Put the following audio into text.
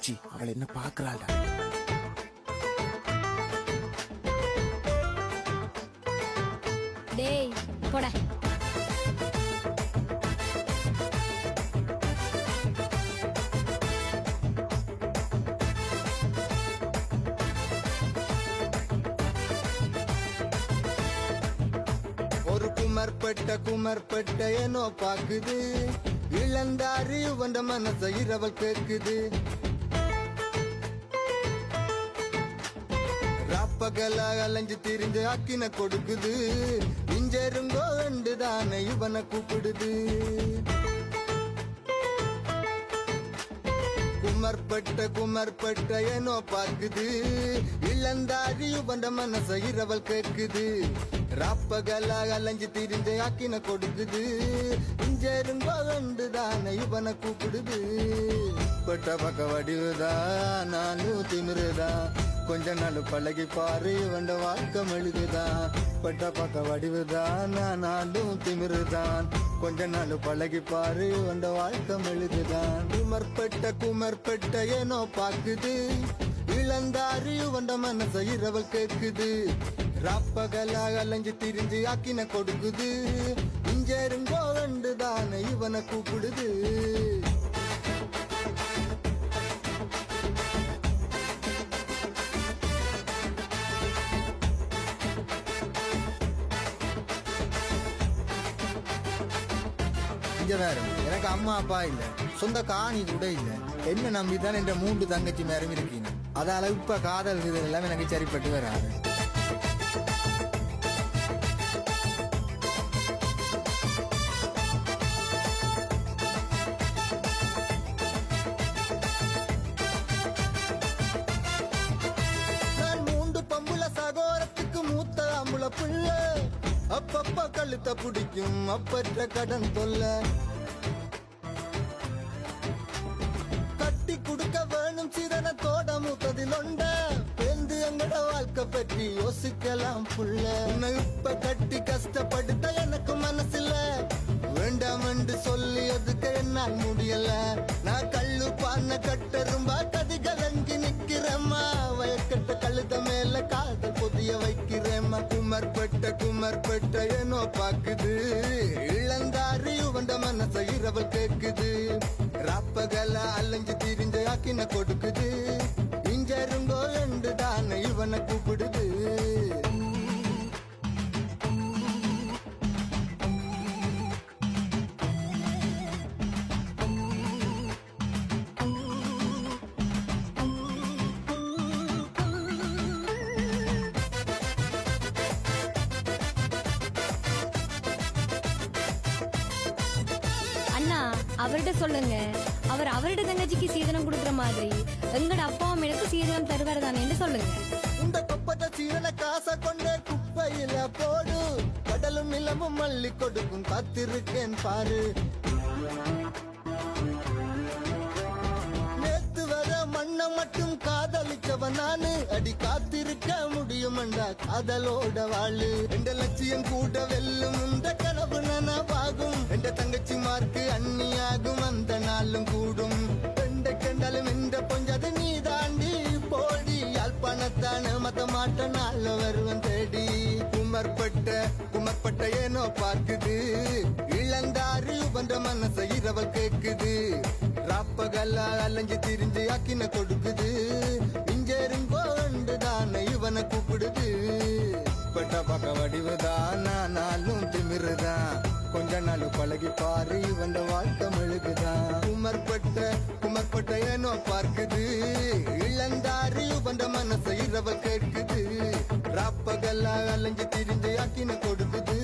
மச்சி அவள் என்ன பாக்குறாள்டா. டேய் போட. ஒரு குமர்பட்ட ஏனோ பாக்குது, இளந்தாரி வந்த மனச இரவல் கேக்குது. ராப்பகல அலைஞ்சு திரிஞ்சு அக்கின கொடுக்குது, இஞ்செருங்கோ ரெண்டு தானே இவனை கூப்பிடுது. குமர்பட்ட ஏனோ பார்க்குது, இளந்தாரி வந்த மனச இரவல் கேக்குது. ராப்பகல அலைஞ்சு திரிஞ்சு அக்கின கொடுக்குது, இஞ்செருங்கோ ரெண்டு தானே இவனை கூப்பிடுது. பட்ட பக்க வடிவுதான் நானும் திமிருதான், கொஞ்ச நாள் பழகி பாரு வந்த வாழ்க்கை மெழுகுதான். பட்ட பக்க வடிவுதான் நானும் திமிருதான், கொஞ்ச நாள் பழகி பாரு வந்த வாழ்க்கை மெழுகுதான். குமர்பட்ட ஏனோ பாக்குது, இளந்தாரி வந்த மனச இரவல் கேக்குது. ராப்பகல அலைஞ்சு திரிஞ்சு ஆக்கின கொடுக்குது, இஞ்செருங்கோ ரெண்டு தானே இவனை கூப்பிடுது. வேற எனக்கு அம்மா அப்பா இல்ல, சொந்த காணி கூட இல்ல, என்ன நம்பிதான் என்ற 3 தங்கச்சி மேலும் இருக்கீங்க. அதால இப்ப காதல் இது எல்லாம் எனக்கு சரிப்பட்டு வராது. நான் 3 பம்புல சகோரத்துக்கு மூத்த அம்புல புள்ள, அப்பப்ப கழுத்த பிடிக்கும் அப்பற்ற கடன் தொல்ல. கட்டி குடுக்க வேணும் சிதனத்தோட மூத்ததில் ஒண்ட, பேந்து எங்கட வாழ்க்கை பற்றி யோசிக்கலாம் புள்ள. உன்னை இப்ப கட்டி கஷ்டப்படுத்த எனக்கு மனசில்ல, வேண்டாம் என்று சொல்லி அதுக்கு என்னால் முடியல. நான் கல்லு பான கட்டரும்பா கதி கலங்கி நிக்கிறேம்மா, வயக்கட்ட கழுத மேல காதல் பொதிய வைக்கிறேம்மா. குமர்பட்ட ஏனோ பாக்குது, இளந்தாரி வந்த மனச இரவல் கேக்குது. ராப்பகல அலைஞ்சு திரிஞ்ச ஆக்கின கொடுக்குது, இஞ்சருங்கோ ரெண்டு தானே இவனை கூப்பிடுது. அவர்கிட்ட சொல்லுங்க, அவர் அவருடைய தங்கச்சிக்கு சீதனம் கொடுக்குற மாதிரி எங்கட அப்பா அம்மைக்கு சீதனம் தருவார் தானேன்னு சொல்லுங்க. இந்த கொப்பட்ட சீரன காசை கொண்டே குப்பையில போடு, கடலும் நிலமும் மல்லி கொடுக்கும் காத்திருக்கேன் பாரு. நேத்து வர மண்ணை மட்டும் காதலிச்சவன் நானு, அடி காத்திருக்க முடியுமண்டா காதலோட வாழு. எந்த லட்சியம் கூட வெல்லும் இந்த கனவு நனவாகும், எந்த தங்கச்சி மார்க்கு அந்நியாகும் அந்த நாளும் கூடும். எந்த கண்டாலும் எந்த பொஞ்சது நீ தாண்டி போடி, யாழ்ப்பாணத்தான மத மாட்ட நாள் வருவன் தேடி. குமர்பட்ட ஏனோ பார்க்குது, இளந்தாரி வந்த மனச இரவல் கேக்குது. ராப்பகல அலைஞ்சு திரிஞ்சு ஆக்கின கொடுக்குது, இஞ்செருங்கோ ரெண்டு தானே இவனை கூப்பிடுது. பட்ட பக்க வடிவுதான் நாளும் திமிருதான், கொஞ்ச நாள் பழகி பாரு வந்த வாழ்க்கை மெழுகுதான். குமர்பட்ட ஏனோ பார்க்குது, இளந்தாரி வந்த மனச இரவல் கேட்குது. ராப்பகல அலைஞ்சு திரிஞ்சு ஆக்கின கொடுக்குது,